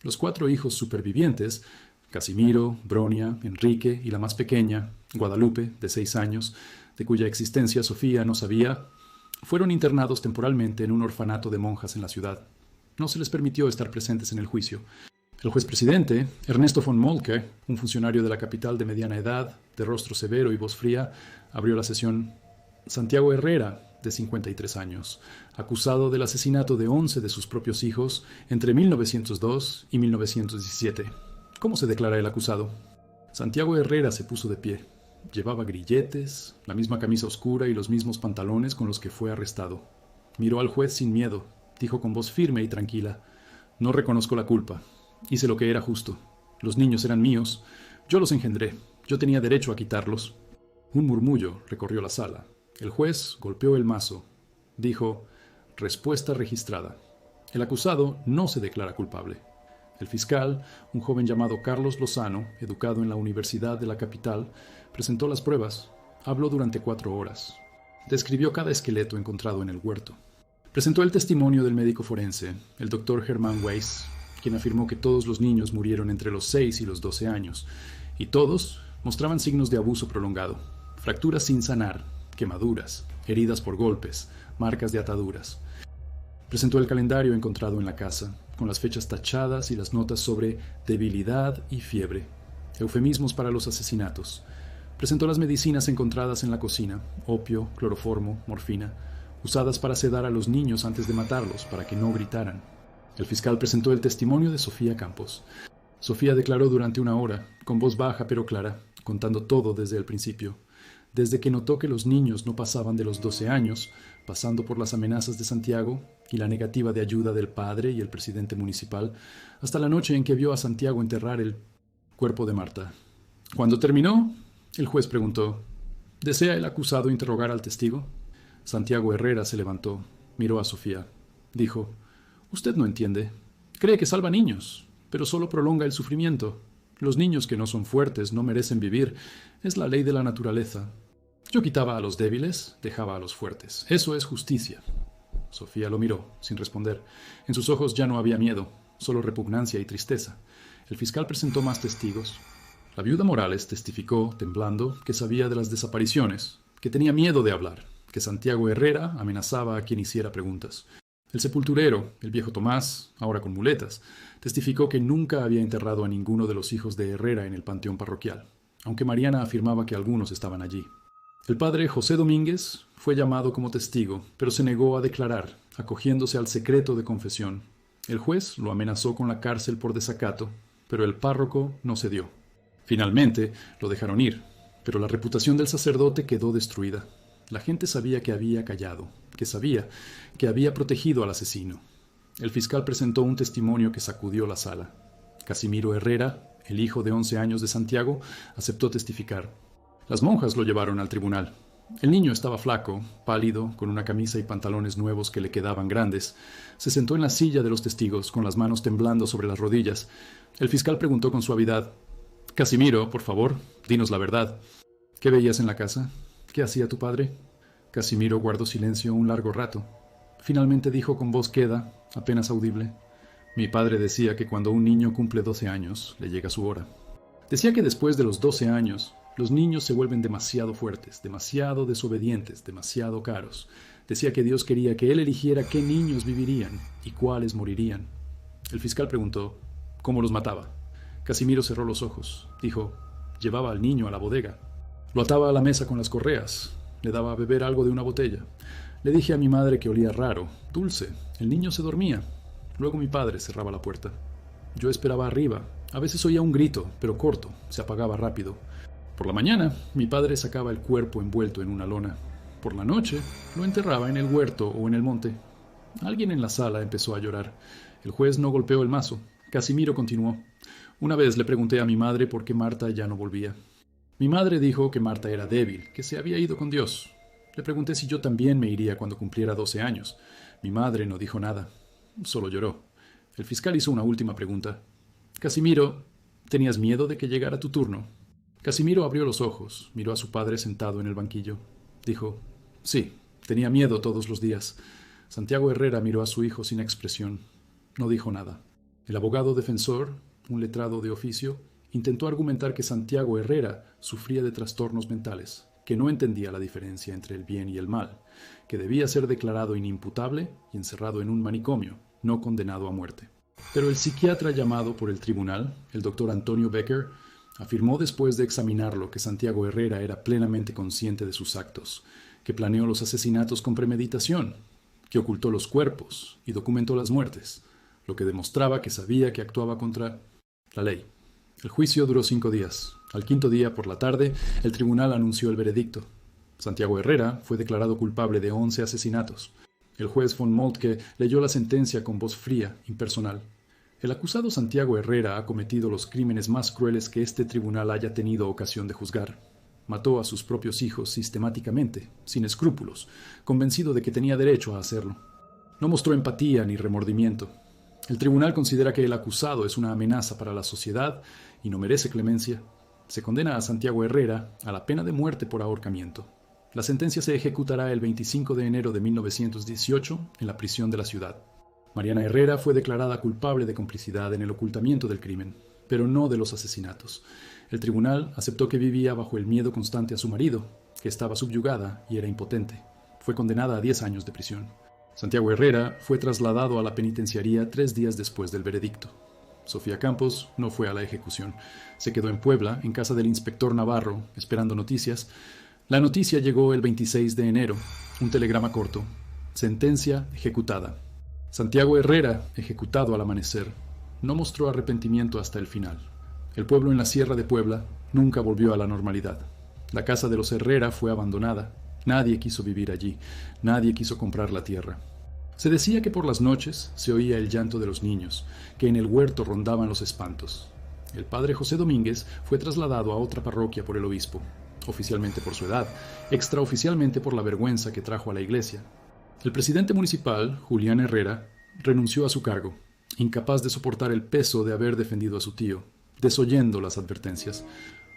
Los 4 hijos supervivientes, Casimiro, Bronia, Enrique y la más pequeña, Guadalupe, de 6 años, de cuya existencia Sofía no sabía, fueron internados temporalmente en un orfanato de monjas en la ciudad. No se les permitió estar presentes en el juicio. El juez presidente, Ernesto von Moltke, un funcionario de la capital de mediana edad, de rostro severo y voz fría, abrió la sesión. Santiago Herrera, de 53 años, acusado del asesinato de 11 de sus propios hijos entre 1902 y 1917. ¿Cómo se declara el acusado? Santiago Herrera se puso de pie. Llevaba grilletes, la misma camisa oscura y los mismos pantalones con los que fue arrestado. Miró al juez sin miedo. Dijo con voz firme y tranquila: no reconozco la culpa. Hice lo que era justo. Los niños eran míos. Yo los engendré. Yo tenía derecho a quitarlos. Un murmullo recorrió la sala. El juez golpeó el mazo. Dijo: respuesta registrada. El acusado no se declara culpable. El fiscal, un joven llamado Carlos Lozano, educado en la Universidad de la capital, presentó las pruebas. Habló durante 4 horas. Describió cada esqueleto encontrado en el huerto. Presentó el testimonio del médico forense, el doctor Hermann Weiss, quien afirmó que todos los niños murieron entre los 6 y los 12 años, y todos mostraban signos de abuso prolongado, fracturas sin sanar, quemaduras, heridas por golpes, marcas de ataduras. Presentó el calendario encontrado en la casa, con las fechas tachadas y las notas sobre debilidad y fiebre, eufemismos para los asesinatos. Presentó las medicinas encontradas en la cocina, opio, cloroformo, morfina, usadas para sedar a los niños antes de matarlos para que no gritaran. El fiscal presentó el testimonio de Sofía Campos. Sofía declaró durante 1 hora, con voz baja pero clara, contando todo desde el principio. Desde que notó que los niños no pasaban de los 12 años, pasando por las amenazas de Santiago y la negativa de ayuda del padre y el presidente municipal, hasta la noche en que vio a Santiago enterrar el cuerpo de Marta. Cuando terminó, el juez preguntó: ¿desea el acusado interrogar al testigo? Santiago Herrera se levantó, miró a Sofía. Dijo: usted no entiende. Cree que salva niños, pero solo prolonga el sufrimiento. Los niños que no son fuertes no merecen vivir. Es la ley de la naturaleza. Yo quitaba a los débiles, dejaba a los fuertes. Eso es justicia. Sofía lo miró, sin responder. En sus ojos ya no había miedo, solo repugnancia y tristeza. El fiscal presentó más testigos. La viuda Morales testificó, temblando, que sabía de las desapariciones, que tenía miedo de hablar, que Santiago Herrera amenazaba a quien hiciera preguntas. El sepulturero, el viejo Tomás, ahora con muletas, testificó que nunca había enterrado a ninguno de los hijos de Herrera en el panteón parroquial, aunque Mariana afirmaba que algunos estaban allí. El padre José Domínguez fue llamado como testigo, pero se negó a declarar, acogiéndose al secreto de confesión. El juez lo amenazó con la cárcel por desacato, pero el párroco no cedió. Finalmente lo dejaron ir, pero la reputación del sacerdote quedó destruida. La gente sabía que había callado, que sabía que había protegido al asesino. El fiscal presentó un testimonio que sacudió la sala. Casimiro Herrera, el hijo de 11 años de Santiago, aceptó testificar. Las monjas lo llevaron al tribunal. El niño estaba flaco, pálido, con una camisa y pantalones nuevos que le quedaban grandes. Se sentó en la silla de los testigos, con las manos temblando sobre las rodillas. El fiscal preguntó con suavidad: «Casimiro, por favor, dinos la verdad. ¿Qué veías en la casa? ¿Qué hacía tu padre?» Casimiro guardó silencio un largo rato. Finalmente dijo con voz queda, apenas audible: «Mi padre decía que cuando un niño cumple 12 años, le llega su hora. Decía que después de los 12 años, los niños se vuelven demasiado fuertes, demasiado desobedientes, demasiado caros. Decía que Dios quería que él eligiera qué niños vivirían y cuáles morirían». El fiscal preguntó: «¿Cómo los mataba?» Casimiro cerró los ojos. Dijo: «Llevaba al niño a la bodega. Lo ataba a la mesa con las correas. Le daba a beber algo de una botella. Le dije a mi madre que olía raro, dulce. El niño se dormía. Luego mi padre cerraba la puerta. Yo esperaba arriba. A veces oía un grito, pero corto. Se apagaba rápido. Por la mañana, mi padre sacaba el cuerpo envuelto en una lona. Por la noche, lo enterraba en el huerto o en el monte». Alguien en la sala empezó a llorar. El juez no golpeó el mazo. Casimiro continuó: «Una vez le pregunté a mi madre por qué Marta ya no volvía. Mi madre dijo que Marta era débil, que se había ido con Dios. Le pregunté si yo también me iría cuando cumpliera 12 años. Mi madre no dijo nada, solo lloró». El fiscal hizo una última pregunta. «Casimiro, ¿tenías miedo de que llegara tu turno?» Casimiro abrió los ojos, miró a su padre sentado en el banquillo. Dijo: «Sí, tenía miedo todos los días». Santiago Herrera miró a su hijo sin expresión. No dijo nada. El abogado defensor, un letrado de oficio, intentó argumentar que Santiago Herrera sufría de trastornos mentales, que no entendía la diferencia entre el bien y el mal, que debía ser declarado inimputable y encerrado en un manicomio, no condenado a muerte. Pero el psiquiatra llamado por el tribunal, el doctor Antonio Becker, afirmó después de examinarlo que Santiago Herrera era plenamente consciente de sus actos, que planeó los asesinatos con premeditación, que ocultó los cuerpos y documentó las muertes, lo que demostraba que sabía que actuaba contra la ley. El juicio duró 5 días. Al 5.º día, por la tarde, el tribunal anunció el veredicto. Santiago Herrera fue declarado culpable de 11 asesinatos. El juez von Moltke leyó la sentencia con voz fría, impersonal. El acusado Santiago Herrera ha cometido los crímenes más crueles que este tribunal haya tenido ocasión de juzgar. Mató a sus propios hijos sistemáticamente, sin escrúpulos, convencido de que tenía derecho a hacerlo. No mostró empatía ni remordimiento. El tribunal considera que el acusado es una amenaza para la sociedad y no merece clemencia. Se condena a Santiago Herrera a la pena de muerte por ahorcamiento. La sentencia se ejecutará el 25 de enero de 1918 en la prisión de la ciudad. Mariana Herrera fue declarada culpable de complicidad en el ocultamiento del crimen, pero no de los asesinatos. El tribunal aceptó que vivía bajo el miedo constante a su marido, que estaba subyugada y era impotente. Fue condenada a 10 años de prisión. Santiago Herrera fue trasladado a la penitenciaría 3 días después del veredicto. Sofía Campos no fue a la ejecución. Se quedó en Puebla, en casa del inspector Navarro, esperando noticias. La noticia llegó el 26 de enero. Un telegrama corto. Sentencia ejecutada. Santiago Herrera, ejecutado al amanecer, no mostró arrepentimiento hasta el final. El pueblo en la Sierra de Puebla nunca volvió a la normalidad. La casa de los Herrera fue abandonada. Nadie quiso vivir allí. Nadie quiso comprar la tierra. Se decía que por las noches se oía el llanto de los niños, que en el huerto rondaban los espantos. El padre José Domínguez fue trasladado a otra parroquia por el obispo, oficialmente por su edad, extraoficialmente por la vergüenza que trajo a la iglesia. El presidente municipal, Julián Herrera, renunció a su cargo, incapaz de soportar el peso de haber defendido a su tío, desoyendo las advertencias.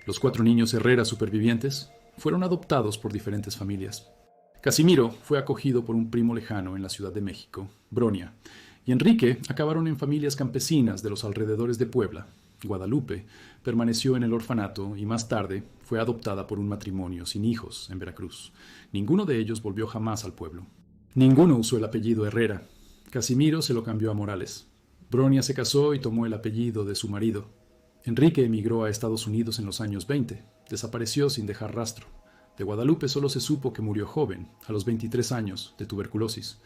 Los 4 niños Herrera supervivientes fueron adoptados por diferentes familias. Casimiro fue acogido por un primo lejano en la Ciudad de México, Bronia, y Enrique acabaron en familias campesinas de los alrededores de Puebla. Guadalupe permaneció en el orfanato y más tarde fue adoptada por un matrimonio sin hijos en Veracruz. Ninguno de ellos volvió jamás al pueblo. Ninguno usó el apellido Herrera. Casimiro se lo cambió a Morales. Bronia se casó y tomó el apellido de su marido. Enrique emigró a Estados Unidos en los años 20. Desapareció sin dejar rastro. De Guadalupe solo se supo que murió joven, a los 23 años, de tuberculosis.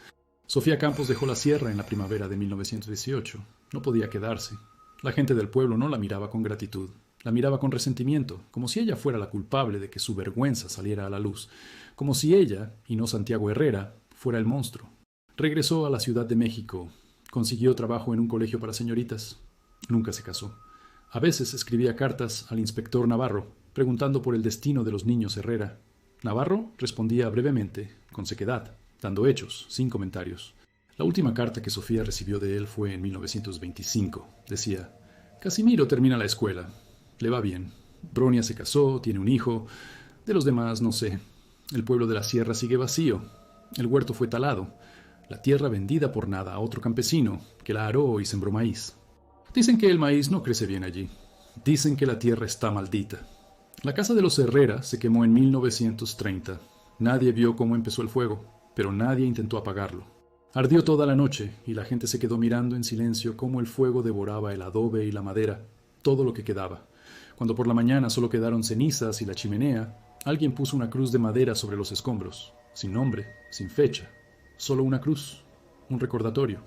Sofía Campos dejó la sierra en la primavera de 1918. No podía quedarse. La gente del pueblo no la miraba con gratitud. La miraba con resentimiento, como si ella fuera la culpable de que su vergüenza saliera a la luz, como si ella, y no Santiago Herrera, fuera el monstruo. Regresó a la Ciudad de México. Consiguió trabajo en un colegio para señoritas. Nunca se casó. A veces escribía cartas al inspector Navarro, preguntando por el destino de los niños Herrera. Navarro respondía brevemente, con sequedad, dando hechos, sin comentarios. La última carta que Sofía recibió de él fue en 1925. Decía: Casimiro termina la escuela. Le va bien. Bronia se casó, tiene un hijo. De los demás, no sé. El pueblo de la sierra sigue vacío. El huerto fue talado. La tierra vendida por nada a otro campesino, que la aró y sembró maíz. Dicen que el maíz no crece bien allí. Dicen que la tierra está maldita. La casa de los Herrera se quemó en 1930. Nadie vio cómo empezó el fuego, pero nadie intentó apagarlo. Ardió toda la noche y la gente se quedó mirando en silencio cómo el fuego devoraba el adobe y la madera, todo lo que quedaba. Cuando por la mañana solo quedaron cenizas y la chimenea, alguien puso una cruz de madera sobre los escombros, sin nombre, sin fecha, solo una cruz, un recordatorio.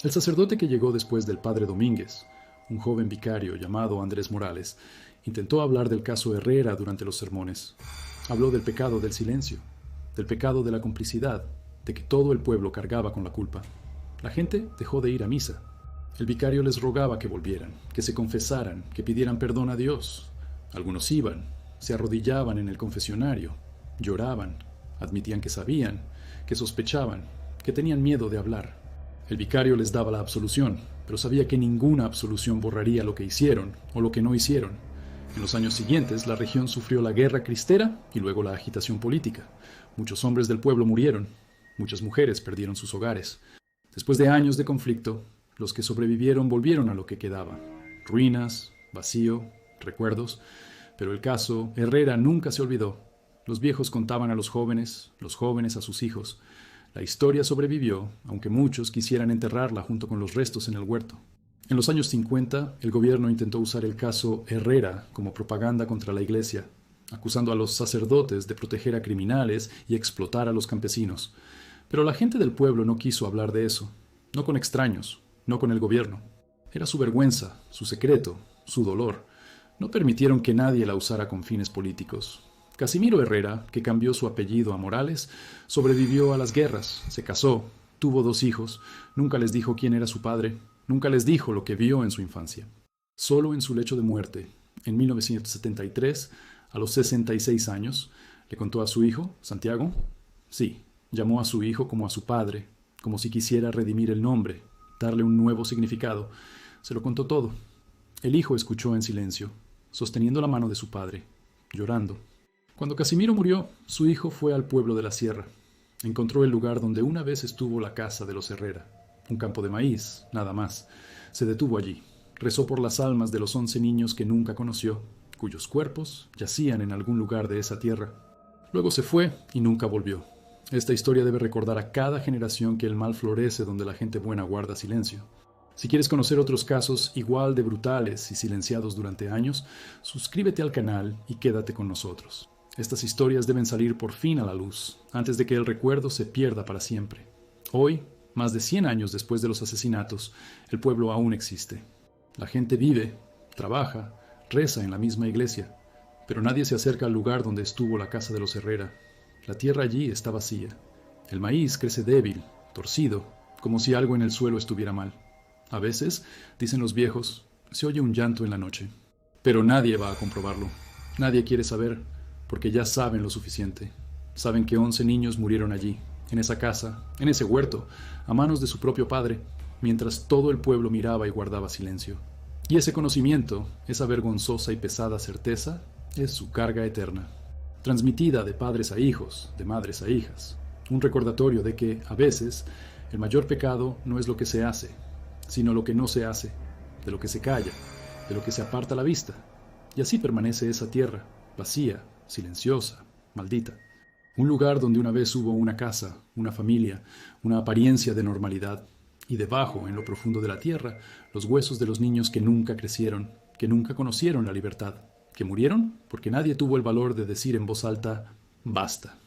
El sacerdote que llegó después del padre Domínguez, un joven vicario llamado Andrés Morales, intentó hablar del caso Herrera durante los sermones. Habló del pecado del silencio, del pecado de la complicidad, de que todo el pueblo cargaba con la culpa. La gente dejó de ir a misa. El vicario les rogaba que volvieran, que se confesaran, que pidieran perdón a Dios. Algunos iban, se arrodillaban en el confesionario, lloraban, admitían que sabían, que sospechaban, que tenían miedo de hablar. El vicario les daba la absolución, pero sabía que ninguna absolución borraría lo que hicieron o lo que no hicieron. En los años siguientes, la región sufrió la guerra cristera y luego la agitación política. Muchos hombres del pueblo murieron. Muchas mujeres perdieron sus hogares. Después de años de conflicto, los que sobrevivieron volvieron a lo que quedaba. Ruinas, vacío, recuerdos. Pero el caso Herrera nunca se olvidó. Los viejos contaban a los jóvenes a sus hijos. La historia sobrevivió, aunque muchos quisieran enterrarla junto con los restos en el huerto. En los años 50, el gobierno intentó usar el caso Herrera como propaganda contra la iglesia, acusando a los sacerdotes de proteger a criminales y explotar a los campesinos. Pero la gente del pueblo no quiso hablar de eso, no con extraños, no con el gobierno. Era su vergüenza, su secreto, su dolor. No permitieron que nadie la usara con fines políticos. Casimiro Herrera, que cambió su apellido a Morales, sobrevivió a las guerras, se casó, tuvo 2 hijos, nunca les dijo quién era su padre, nunca les dijo lo que vio en su infancia. Solo en su lecho de muerte, en 1973, a los 66 años, le contó a su hijo, Santiago. Sí, llamó a su hijo como a su padre, como si quisiera redimir el nombre, darle un nuevo significado. Se lo contó todo. El hijo escuchó en silencio, sosteniendo la mano de su padre, llorando. Cuando Casimiro murió, su hijo fue al pueblo de la sierra. Encontró el lugar donde una vez estuvo la casa de los Herrera. Un campo de maíz, nada más. Se detuvo allí. Rezó por las almas de los 11 niños que nunca conoció, cuyos cuerpos yacían en algún lugar de esa tierra. Luego se fue y nunca volvió. Esta historia debe recordar a cada generación que el mal florece donde la gente buena guarda silencio. Si quieres conocer otros casos igual de brutales y silenciados durante años, suscríbete al canal y quédate con nosotros. Estas historias deben salir por fin a la luz, antes de que el recuerdo se pierda para siempre. Hoy, más de 100 años después de los asesinatos, el pueblo aún existe. La gente vive, trabaja, reza en la misma iglesia, pero nadie se acerca al lugar donde estuvo la casa de los Herrera. La tierra allí está vacía. El maíz crece débil, torcido, como si algo en el suelo estuviera mal. A veces, dicen los viejos, se oye un llanto en la noche. Pero nadie va a comprobarlo. Nadie quiere saber, porque ya saben lo suficiente. Saben que 11 niños murieron allí, en esa casa, en ese huerto, a manos de su propio padre, mientras todo el pueblo miraba y guardaba silencio. Y ese conocimiento, esa vergonzosa y pesada certeza, es su carga eterna, transmitida de padres a hijos, de madres a hijas. Un recordatorio de que, a veces, El mayor pecado no es lo que se hace, sino lo que no se hace, de lo que se calla, de lo que se aparta la vista. Y así permanece esa tierra, vacía, silenciosa, maldita. Un lugar donde una vez hubo una casa, una familia, una apariencia de normalidad, y debajo, en lo profundo de la tierra, los huesos de los niños que nunca crecieron, que nunca conocieron la libertad, que murieron porque nadie tuvo el valor de decir en voz alta, basta.